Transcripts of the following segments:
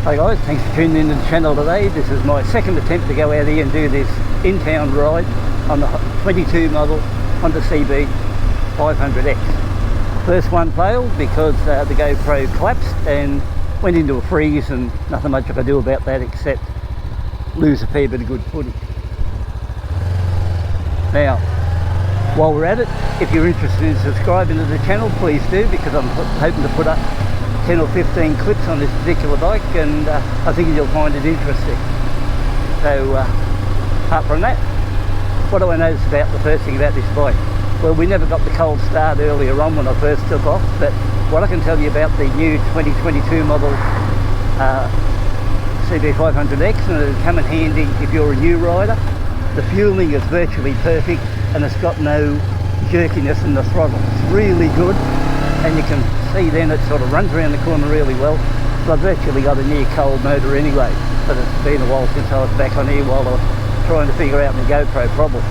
Hi guys, thanks for tuning in to the channel today. This is my second attempt to go out here and do this in-town ride on the 22 model Honda CB500x. First one failed because the GoPro collapsed and went into a freeze, and nothing much I could do about that except lose a fair bit of good footage. Now, while we're at it, if you're interested in subscribing to the channel, please do, because I'm hoping to put up 10 or 15 clips on this particular bike, and I think you'll find it interesting. So apart from that, what do I notice about the first thing about this bike? Well, we never got the cold start earlier on when I first took off, but what I can tell you about the new 2022 model CB500x, and it'll come in handy if you're a new rider. The fueling is virtually perfect, and it's got no jerkiness in the throttle. It's really good, and you can see then it sort of runs around the corner really well. But I've virtually got a near cold motor anyway, but it's been a while since I was back on here while I was trying to figure out my GoPro problem.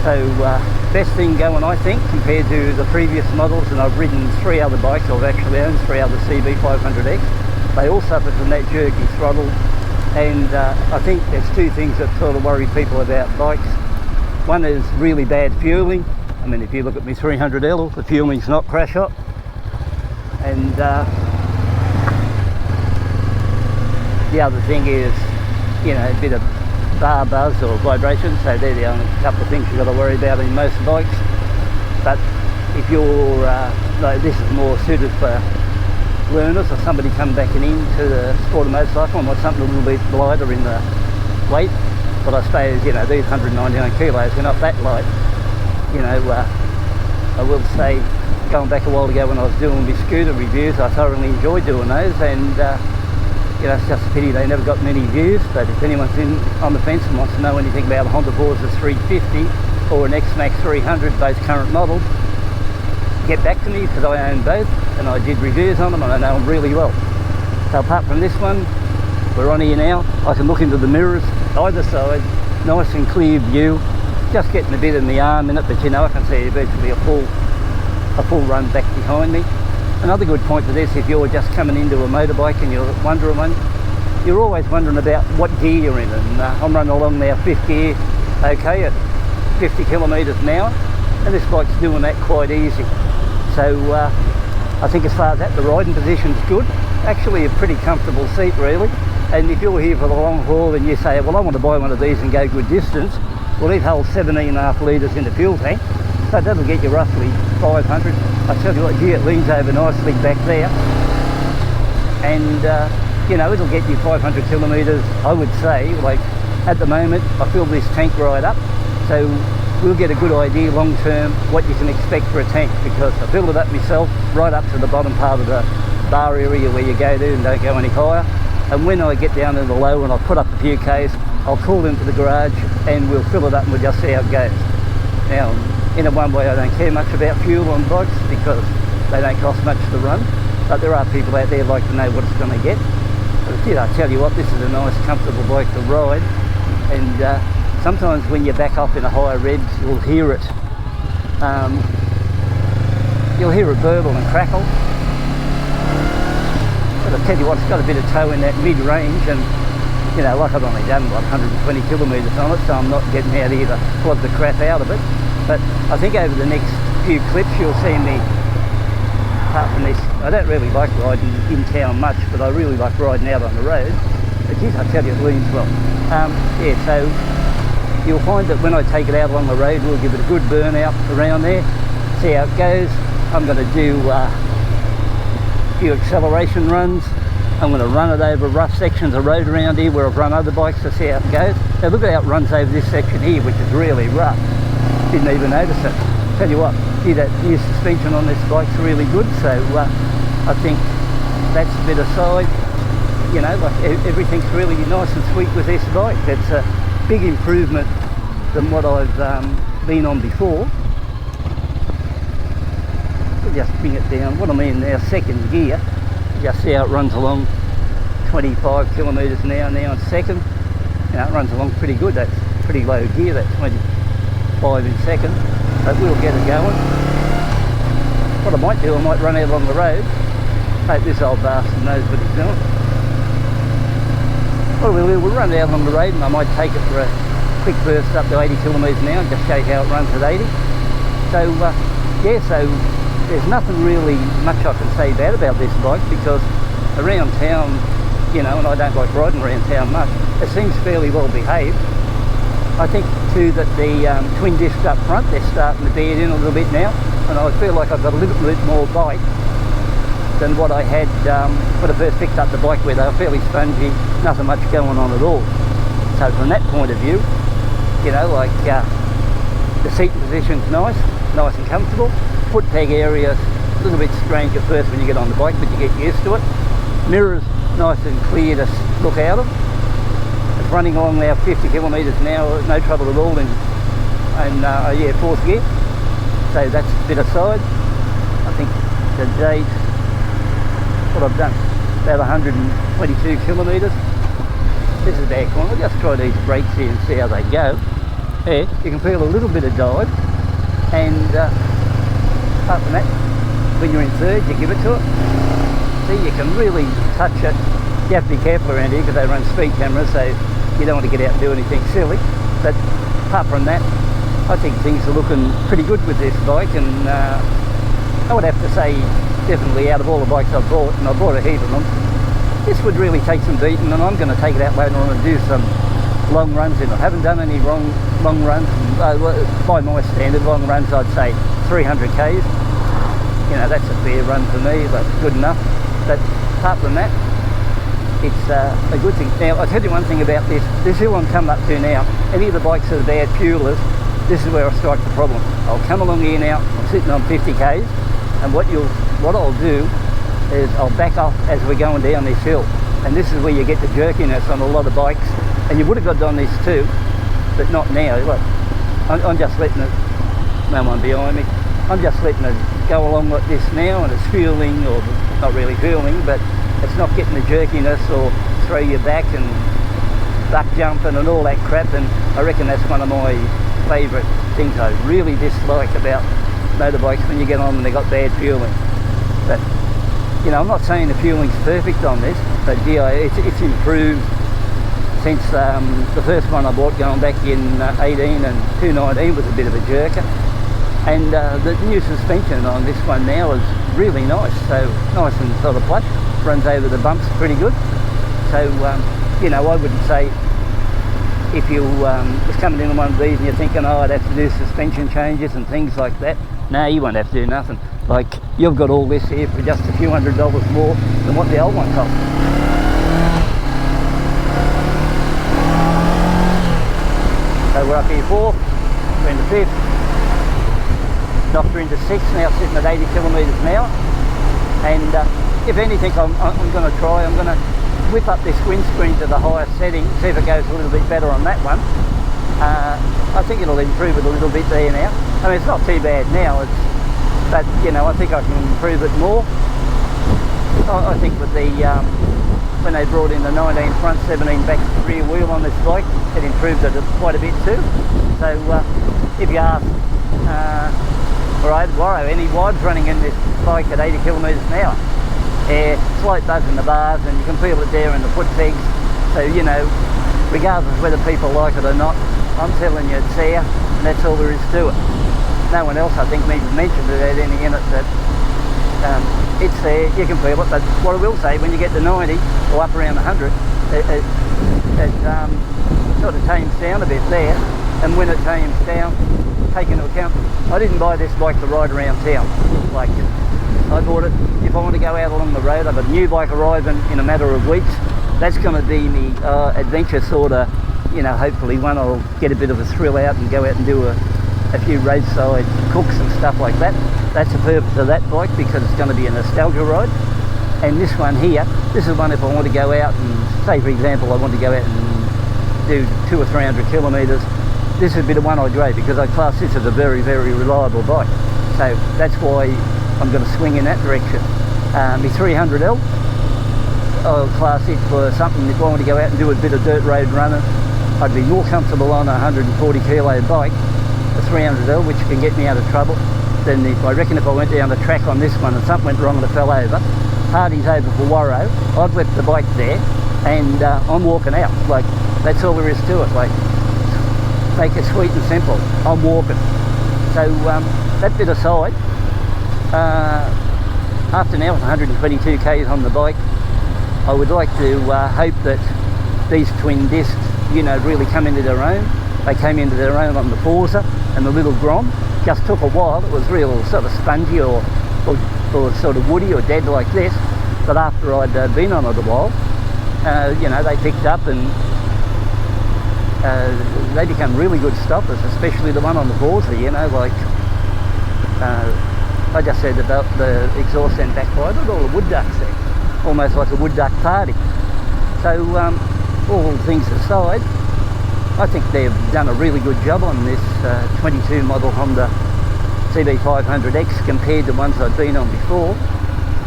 So best thing going, I think, compared to the previous models, and I've ridden 3 other bikes. I've actually owned 3 other CB500x. They all suffer from that jerky throttle, and I think there's 2 things that sort of worry people about bikes. One is really bad fueling. I mean, if you look at my 300L, the fueling's not crash hot. And the other thing is, you know, a bit of bar buzz or vibration. So they're the only couple of things you've got to worry about in most bikes. But if you're, like, this is more suited for learners or somebody coming back into the sport of motorcycle and want something a little bit lighter in the weight. But I suppose, you know, these 199 kilos are not that light. You know, I will say, going back a while ago when I was doing my scooter reviews, I thoroughly enjoyed doing those, and you know, it's just a pity they never got many views. But if anyone's on the fence and wants to know anything about a Honda Forza 350 or an X-Max 300, both current models, get back to me, because I own both and I did reviews on them and I know them really well. So apart from this one, we're on here now. I can look into the mirrors either side, nice and clear view. Just getting a bit of my arm in it, but you know, I can see virtually a full run back behind me. Another good point to this, if you're just coming into a motorbike and you're wondering one, you're always wondering about what gear you're in, and I'm running along now 5th gear, okay, at 50 kilometres an hour, and this bike's doing that quite easy. So I think as far as that, the riding position's good, actually a pretty comfortable seat really. And if you're here for the long haul and you say, well, I want to buy one of these and go good distance, well, it holds 17.5 litres in the fuel tank, so that'll get you roughly 500. I tell you what, gee, it leans over nicely back there, and you know, it'll get you 500 kilometres, I would say. Like at the moment, I fill this tank right up, so we'll get a good idea long term what you can expect for a tank, because I filled it up myself right up to the bottom part of the bar area where you go to and don't go any higher. And when I get down in the low and I put up a few Ks, I'll call into the garage and we'll fill it up and we'll just see how it goes. Now, in a one way, I don't care much about fuel on bikes because they don't cost much to run, but there are people out there like to know what it's going to get. But I tell you what, this is a nice, comfortable bike to ride, and sometimes when you back off in a higher red, you'll hear it. You'll hear it burble and crackle. But I tell you what, it's got a bit of toe in that mid-range, and you know, like I've only done what, 120 kilometres on it, so I'm not getting out here to flog the crap out of it. But I think over the next few clips you'll see me, apart from this, I don't really like riding in town much, but I really like riding out on the road. But geez, I tell you, it leans well. Yeah, so you'll find that when I take it out along the road, we'll give it a good burnout around there, see how it goes. I'm going to do a few acceleration runs. I'm going to run it over rough sections of road around here where I've run other bikes to see how it goes. Now look at how it runs over this section here, which is really rough. Didn't even notice it. Tell you what, gee, that new suspension on this bike's really good, so I think that's a bit aside. You know, like everything's really nice and sweet with this bike. It's a big improvement than what I've been on before. We'll just bring it down. What I'm in now, 2nd gear. Just see how it runs along, 25 kilometres an hour now in 2nd. You know, it runs along pretty good. That's pretty low gear, that 25 in 2nd. But we'll get it going. What I might do, I might run out along the road. Hope this old bastard knows what he's doing. what we'll do, we'll run it out on the road, and I might take it for a quick burst up to 80 kilometres an hour and just show you how it runs at 80. So yeah, so there's nothing really much I can say bad about this bike, because around town, you know, and I don't like riding around town much, it seems fairly well behaved. I think too that the twin discs up front, they're starting to bear in a little bit now, and I feel like I've got a little bit more bite than what I had when I first picked up the bike, where they were fairly spongy, nothing much going on at all. So from that point of view, you know, like the seating position's nice and comfortable. Foot peg area, a little bit strange at first when you get on the bike, but you get used to it. Mirrors nice and clear to look out of. It's running along now 50 kilometres an hour, no trouble at all in yeah, fourth gear. So that's a bit aside. I think to date, what I've done, about 122 kilometres. This is back on. I'll just try these brakes here and see how they go. There, you can feel a little bit of dive, and apart from that, when you're in third, you give it to it. See, you can really touch it. You have to be careful around here because they run speed cameras, so you don't want to get out and do anything silly. But apart from that, I think things are looking pretty good with this bike, and I would have to say, definitely out of all the bikes I've bought, and I've bought a heap of them, this would really take some beating, and I'm going to take it out later on and do some long runs in it. I haven't done any long runs, by my standard, long runs I'd say 300 k's. You know, that's a fair run for me, but good enough. But apart from that, it's a good thing. Now, I'll tell you one thing about this. This hill I'm coming up to now, any of the bikes that are bad fuelers, this is where I strike the problem. I'll come along here now, I'm sitting on 50 k's, and what I'll do is I'll back off as we're going down this hill. And this is where you get the jerkiness on a lot of bikes. And you would have got on this too, but not now. Look, I'm just letting it, no one behind me, I'm just letting it go along like this now, and it's fueling, or not really fueling, but it's not getting the jerkiness or throw you back and buck jumping and all that crap. And I reckon that's one of my favourite things I really dislike about motorbikes, when you get on and they've got bad fueling. But you know, I'm not saying the fueling's perfect on this, but yeah, it's improved since the first one I bought going back in 18, and 219 was a bit of a jerker. And the new suspension on this one now is really nice, so nice and sort of plush, runs over the bumps pretty good. So you know, I wouldn't say, if you was coming into one of these and you're thinking, oh, I'd have to do suspension changes and things like that, no, you won't have to do nothing. Like, you've got all this here for just a few $100s more than what the old one cost. So we're up here 4th, we're into 5th, knocked her into 6th, now sitting at 80 kilometres an hour. And if anything, I'm going to try, I'm going to whip up this windscreen to the highest setting, see if it goes a little bit better on that one. I think it'll improve it a little bit there now. I mean, it's not too bad now, but you know, I think I can improve it more. I think with the when they brought in the 19 front, 17 back rear wheel on this bike, it improved it quite a bit too. So if you ask Warro, any wives running in this bike at 80 kilometres an hour, slight buzz in the bars, and you can feel it there in the foot pegs. So you know, regardless of whether people like it or not, I'm telling you it's there, and that's all there is to it. No one else, I think, mentioned it had any in it, that it's there, you can feel it. But what I will say, when you get to 90 or up around 100, it sort of tames down a bit there. And when it tames down, take into account, I didn't buy this bike to ride around town. Like, I bought it if I want to go out along the road. I've got a new bike arriving in a matter of weeks. That's going to be me adventure sort of, you know, hopefully one I'll get a bit of a thrill out and go out and do a few roadside cooks and stuff like that. That's the purpose of that bike, because it's going to be a nostalgia ride. And this one here, this is one if I want to go out and, say for example, I want to go out and do 200 or 300 kilometres, this would be the one I drove, because I class this as a very, very reliable bike. So that's why I'm going to swing in that direction. My 300L, I'll class it for something if I want to go out and do a bit of dirt road running. I'd be more comfortable on a 140 kilo bike, the 300L, which can get me out of trouble, than if I reckon if I went down the track on this one and something went wrong and it fell over. Hardy's over for Warro, I've left the bike there, and I'm walking out. Like, that's all there is to it. Like, make it sweet and simple. I'm walking. So that bit aside, after now with 122 k's on the bike, I would like to hope that these twin discs, you know, really come into their own. They came into their own on the Forza and the little Grom. Just took a while. It was real sort of spongy or sort of woody or dead like this. But after I'd been on it a while, you know, they picked up and they become really good stoppers, especially the one on the Forza, you know, like I just said about the exhaust and backfire, but all the wood ducts there, almost like a wood duck party. So all things aside, I think they've done a really good job on this 22 model Honda CB500X compared to ones I've been on before.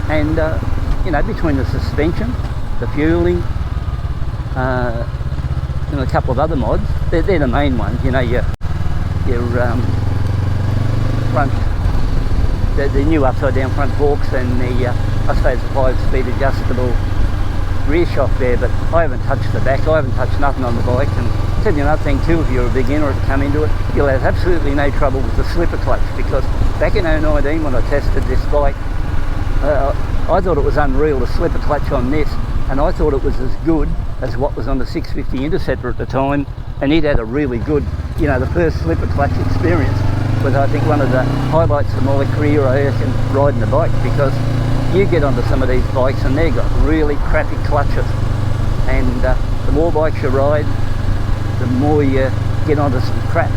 And you know, between the suspension, the fueling, and a couple of other mods, they're the main ones. You know, your front, the new upside down front forks, and the I suppose the 5-speed adjustable rear shock there. But I haven't touched the back. I haven't touched nothing on the bike. And I'll tell you another thing too, if you're a beginner to come into it, you'll have absolutely no trouble with the slipper clutch, because back in 2019 when I tested this bike, I thought it was unreal, the slipper clutch on this, and I thought it was as good as what was on the 650 Interceptor at the time, and it had a really good, you know, the first slipper clutch experience was, I think, one of the highlights of my career, I reckon, riding the bike, because you get onto some of these bikes and they've got really crappy clutches, and the more bikes you ride, the more you get onto some crap.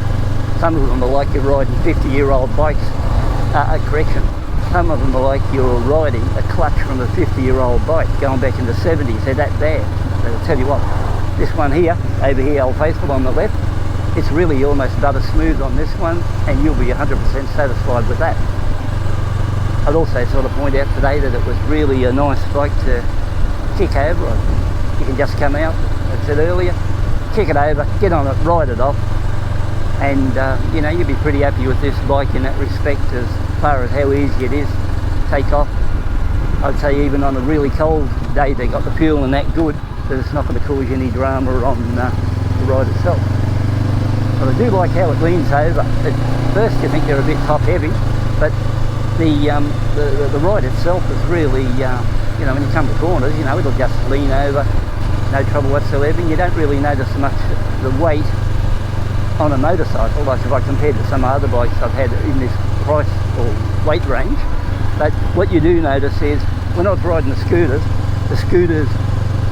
Some of them are like you're riding 50-year-old bikes, correction, some of them are like you're riding a clutch from a 50-year-old bike going back in the 70s. They're that bad. But I'll tell you what, this one here, over here, Old Faithful on the left, it's really almost butter smooth on this one, and you'll be 100% satisfied with that. I'd also sort of point out today that it was really a nice bike to kick over. You can just come out, as I said earlier, kick it over, get on it, ride it off, and you know, you'll be pretty happy with this bike in that respect as far as how easy it is to take off. I'd say even on a really cold day they got the fuel and that good that it's not going to cause you any drama on the ride itself. But I do like how it leans over. At first you think you're a bit top heavy, but the ride itself is really, you know, when you come to corners, you know, it'll just lean over, no trouble whatsoever, and you don't really notice much the weight on a motorcycle, like if I compared to some other bikes I've had in this price or weight range. But what you do notice is, when I was riding the scooters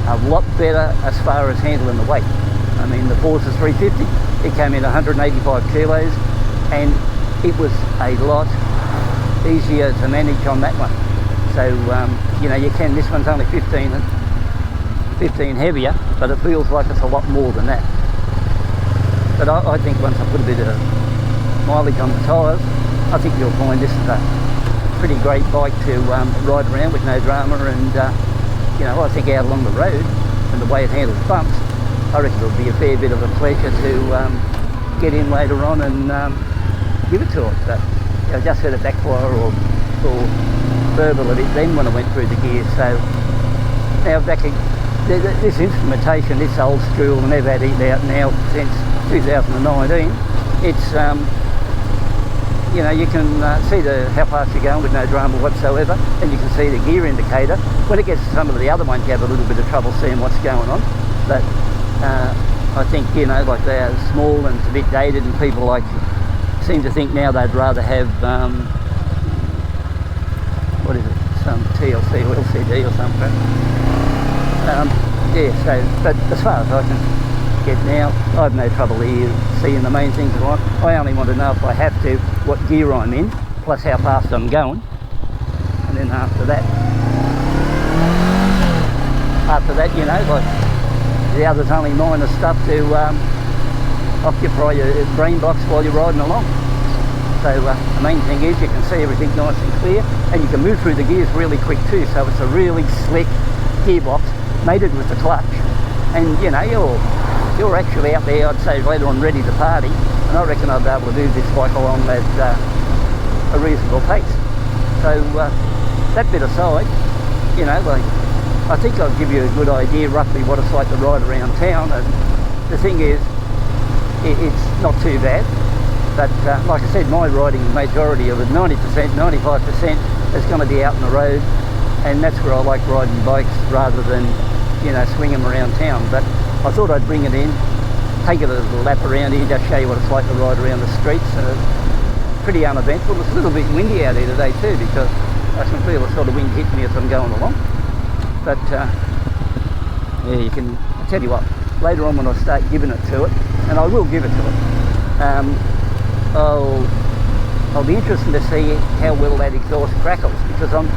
are a lot better as far as handling the weight. I mean, the Forza 350, it came in 185 kilos, and it was a lot easier to manage on that one. So you know, you can, this one's only 15 heavier, but it feels like it's a lot more than that. But I think once I put a bit of mileage on the tyres, I think you'll find this is a pretty great bike to ride around with no drama, and you know, I think out along the road and the way it handles bumps, I reckon it'll be a fair bit of a pleasure to get in later on and give it to it. But you know, just had a backfire or burble a bit then when I went through the gears. So now back in this instrumentation, this old school, and they've had it out now since 2019. It's you know, you can see how fast you're going with no drama whatsoever, and you can see the gear indicator. When it gets to some of the other ones, you have a little bit of trouble seeing what's going on. But I think, you know, like they are small and it's a bit dated, and people like seem to think now they'd rather have what is it, some TLC or LCD or something. Yeah, so, but as far as I can get now, I have no trouble here seeing the main things I want. I only want to know, if I have to, what gear I'm in, plus how fast I'm going, and then after that, you know, like the other's only minor stuff to occupy your brain box while you're riding along. So the main thing is you can see everything nice and clear, and you can move through the gears really quick too. So it's a really slick gearbox, mated with the clutch, and you know, you're actually out there, I'd say, later on ready to party, and I reckon I'll be able to move this bike along at a reasonable pace. So that bit aside, you know, like I think I'll give you a good idea roughly what it's like to ride around town. And the thing is, it's not too bad. But like I said, my riding majority of it, 90%, 95%, is going to be out on the road, and that's where I like riding bikes rather than, you know, swing them around town. But I thought I'd bring it in, take it a little lap around here, just show you what it's like to ride around the streets. Pretty uneventful. It's a little bit windy out here today too, because I can feel the sort of wind hitting me as I'm going along. But yeah, you can, I'll tell you what, later on when I start giving it to it, and I will give it to it, I'll be interested to see how well that exhaust crackles, because on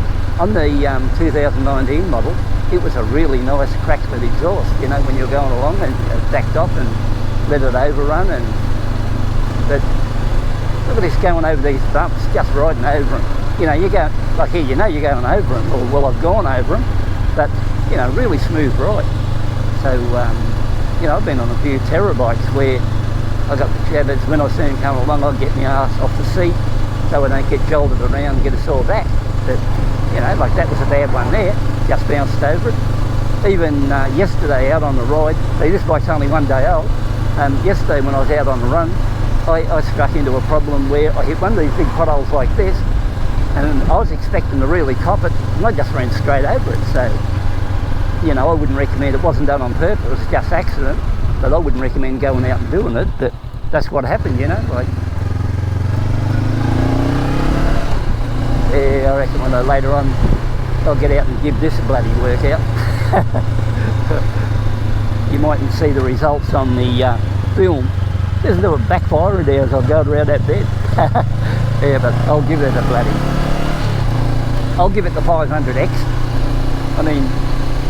the 2019 model, it was a really nice cracklet exhaust, you know, when you're going along, and it backed off and let it overrun. And but look at this going over these bumps, just riding over them. You know, you go, like here, you know you're going over them, or well, I've gone over them, but, you know, really smooth ride. So, you know, I've been on a few terror bikes where I got the chabbers, when I see them coming along, I'll get my ass off the seat so I don't get jolted around and get a sore back. But, you know, like that was a bad one there, just bounced over it. Even yesterday out on the ride, see, this bike's only 1 day old. Yesterday when I was out on the run, I struck into a problem where I hit one of these big potholes like this, and I was expecting to really cop it, and I just ran straight over it. So, you know, I wouldn't recommend, it wasn't done on purpose, it was just accident, but I wouldn't recommend going out and doing it. But that's what happened, you know. Like, yeah, I reckon when later on I'll get out and give this a bloody workout. You mightn't see the results on the film. There's a little backfire there as I go around that bed. Yeah, but I'll give it a bloody, I'll give it the 500X. I mean,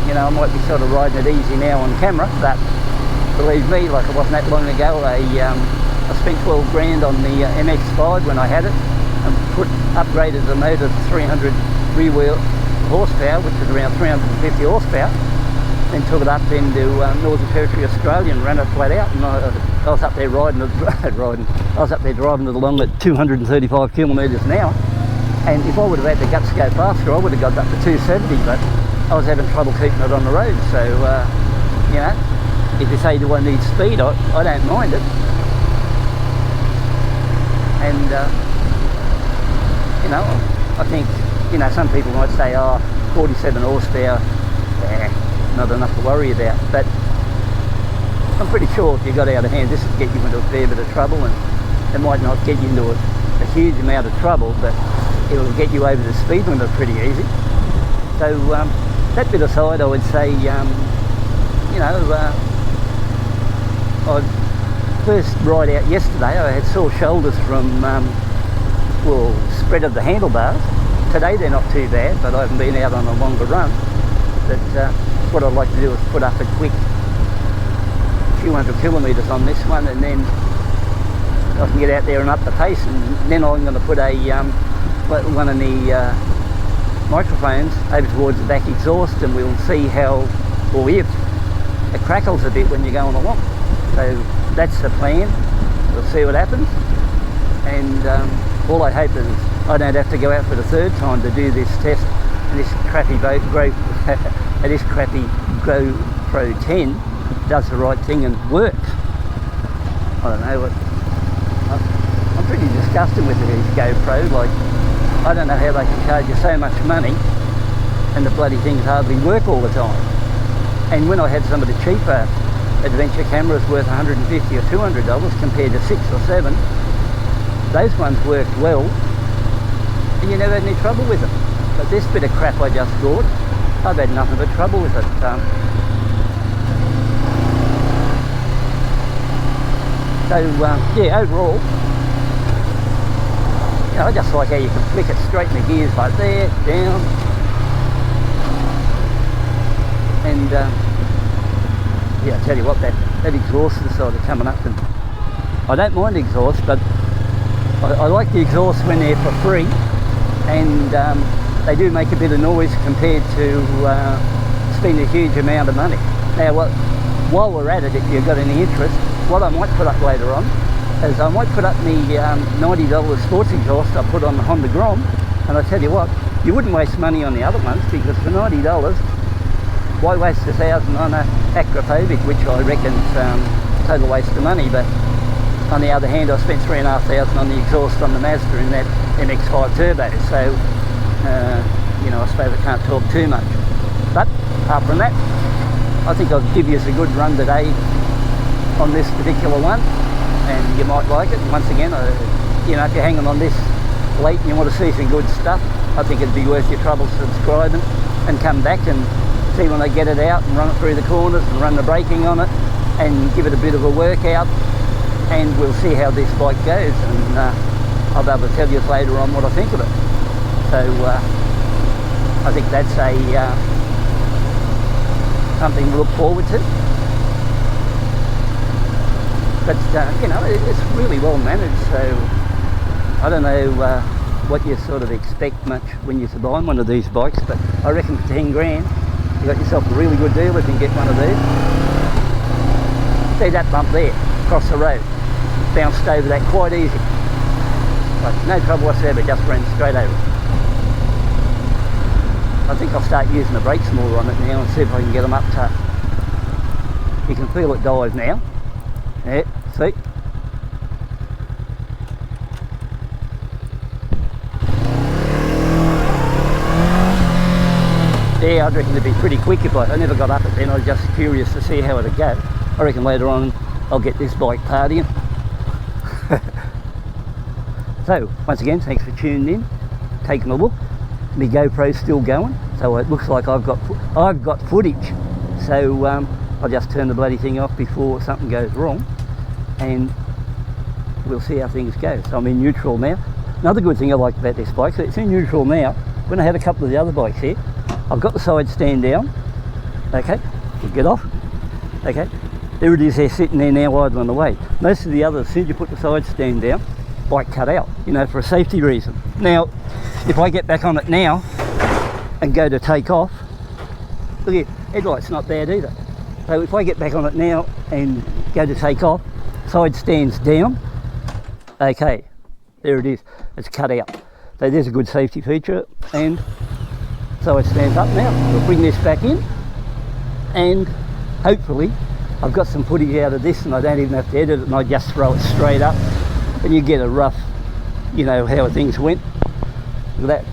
you know, I might be sort of riding it easy now on camera, but believe me, like it wasn't that long ago, I spent 12 grand on the MX-5 when I had it, and upgraded the motor to 300 rear wheel horsepower, which is around 350 horsepower, then took it up into Northern Territory, Australia, and ran it flat out. And I was up there I was up there driving it along at 235 kilometres an hour, and if I would have had the guts to go faster, I would have got up to 270, but I was having trouble keeping it on the road. So, you know, if you say, do I need speed, I don't mind it. And, you know, I think, you know, some people might say, oh, 47 horsepower, not enough to worry about. But I'm pretty sure if you got out of hand, this would get you into a fair bit of trouble, and it might not get you into a huge amount of trouble, but it'll get you over the speed limit pretty easy. So that bit aside, I would say, you know, I first ride out yesterday, I had sore shoulders from, well, spread of the handlebars. Today they're not too bad, but I haven't been out on a longer run. But what I'd like to do is put up a quick few hundred kilometres on this one, and then I can get out there and up the pace, and then I'm going to put a one of the microphones over towards the back exhaust, and we'll see how, or if it crackles a bit when you're going along. So that's the plan. We'll see what happens, and all I hope is I don't have to go out for the third time to do this test, and this crappy this crappy GoPro 10 does the right thing and works. I don't know, I'm pretty disgusted with these GoPro. Like, I don't know how they can charge you so much money and the bloody things hardly work all the time. And when I had some of the cheaper adventure cameras worth $150 or $200 compared to 6 or 7, those ones worked well and you never had any trouble with them. But this bit of crap I just bought, I've had nothing but trouble with it. Yeah, overall, you know, I just like how you can flick it straight in the gears like there, down, and yeah, I tell you what, that exhaust is sort of coming up, and I don't mind the exhaust, but I like the exhaust when they're for free, and they do make a bit of noise compared to spending a huge amount of money. Now, while we're at it, if you've got any interest, what I might put up later on is I might put up the $90 sports exhaust I put on the Honda Grom, and I tell you what, you wouldn't waste money on the other ones, because for $90 why waste $1,000 on a acrophobic, which I reckon's total waste of money. But on the other hand, I spent $3,500 on the exhaust on the Mazda in that MX-5 turbo, so you know, I suppose I can't talk too much. But apart from that, I think I'll give you a good run today on this particular one, and you might like it. Once again, you know, if you're hanging on this late and you want to see some good stuff, I think it'd be worth your trouble subscribing and come back and see when I get it out and run it through the corners and run the braking on it and give it a bit of a workout, and we'll see how this bike goes, and I'll be able to tell you later on what I think of it. So I think that's something to look forward to. But you know, it's really well managed, so I don't know what you sort of expect much when you're buying one of these bikes, but I reckon for 10 grand you got yourself a really good deal if you can get one of these. See that bump there across the road, bounced over that quite easy, like no trouble whatsoever, just ran straight over it. I think I'll start using the brakes more on it now and see if I can get them up to, you can feel it dive now. Yeah, see? Yeah, I'd reckon it'd be pretty quick if I never got up it then. I was just curious to see how it'd go. I reckon later on I'll get this bike partying. So, once again, thanks for tuning in, taking a look. My GoPro's still going, so it looks like I've got footage. So I'll just turn the bloody thing off before something goes wrong, and we'll see how things go. So I'm in neutral now. Another good thing I like about this bike, so it's in neutral now. When I had a couple of the other bikes here, I've got the side stand down. Okay, we'll get off. Okay, there it is there sitting there now idling away. Most of the others, as soon as you put the side stand down, bike cut out, you know, for a safety reason. Now, if I get back on it now and go to take off, look here, headlight's not bad either. So if I get back on it now and go to take off, side stands down, okay, there it is, it's cut out. So there's a good safety feature, and side stands up now. We'll bring this back in, and hopefully I've got some footage out of this and I don't even have to edit it, and I just throw it straight up and you get a rough, you know, how things went. Look at that,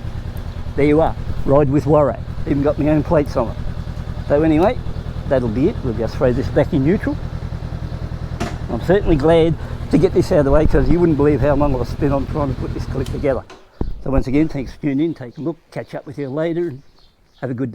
there you are, ride with Warro, even got my own plates on it. So anyway, that'll be it. We'll just throw this back in neutral. I'm certainly glad to get this out of the way, because you wouldn't believe how long I've spent on trying to put this clip together. So once again, thanks for tuning in, take a look, catch up with you later, and have a good day.